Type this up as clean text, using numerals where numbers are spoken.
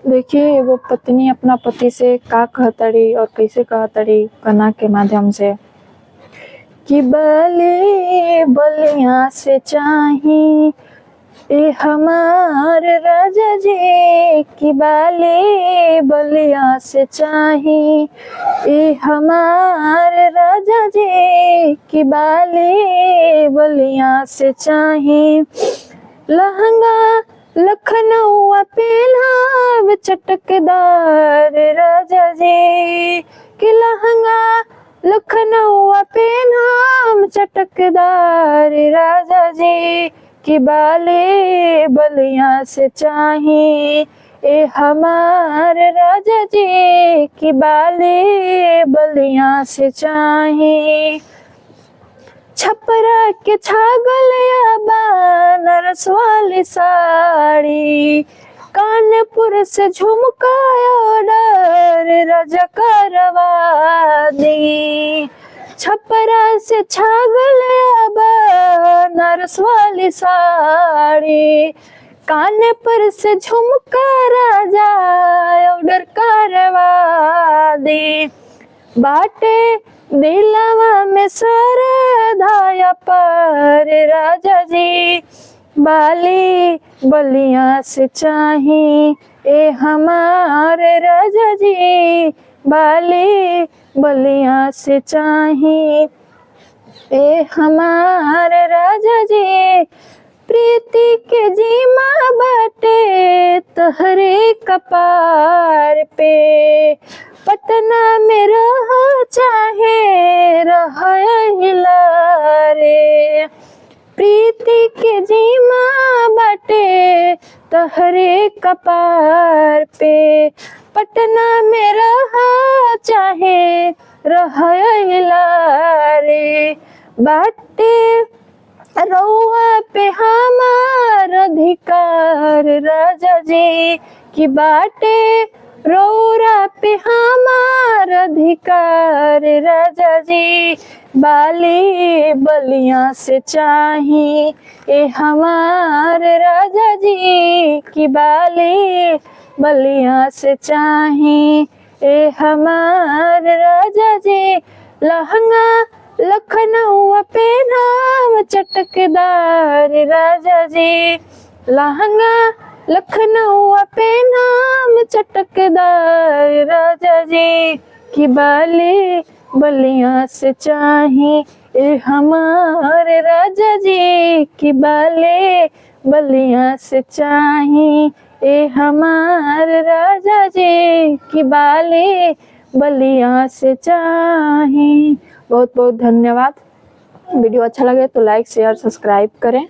देखिए एगो पत्नी अपना पति से का कहतड़ी और कैसे कहतड़ी गाना के माध्यम से कि बले बलिया से चाही ए हमार राजा जी की बाले बलिया से चाही ए हमार राजा जी की बाले बलिया से चाही लहंगा लखनऊ पहनाव चटकदार राजा जी कि लहंगा लखनऊ पहनाव चटकदार राजा जी कि बाले बलिया से चाही ए हमार राजा जी कि बाले बलिया से चाही छपरा के छागल या बनारस वाली साड़ी कानपुर से झुमका ऑर्डर राजा करवा दी छपरा से छागल या बनारस वाली साड़ी कानपुर से झुमका राजा ऑर्डर करवा दी बाटे दिलवा में सरधाया पर राजा जी बाली बलिया से चाही ए हमारे राजा जी बाली बलिया से चाही ए हमारे राजा जी प्रीति के जीमा बाटे तहरे कपार पे पटना में रह चाहे रह रे प्रीति के जीमा बाटे तहरे कपार पे पटना में रह चाहे रह रे बाटे रउआ पे हमार अधिकार राजा जी की बाटे रौरा पे हमार अधिकार राजा जी बाली बलिया से चाही ए हमार राजा जी की बाली बलिया से चाही ए हमार राजा जी लहंगा लखनऊ पहनाव चटकदार राजा जी लहंगा लखनऊ पहनाव चटकदार राजा जी की बाली बलिया से चाही ए हमारे राजा जी की बाली बलिया से चाही ए हमारे राजा जी की बाली बलिया से चाही। बहुत बहुत धन्यवाद। वीडियो अच्छा लगे तो लाइक शेयर सब्सक्राइब करें।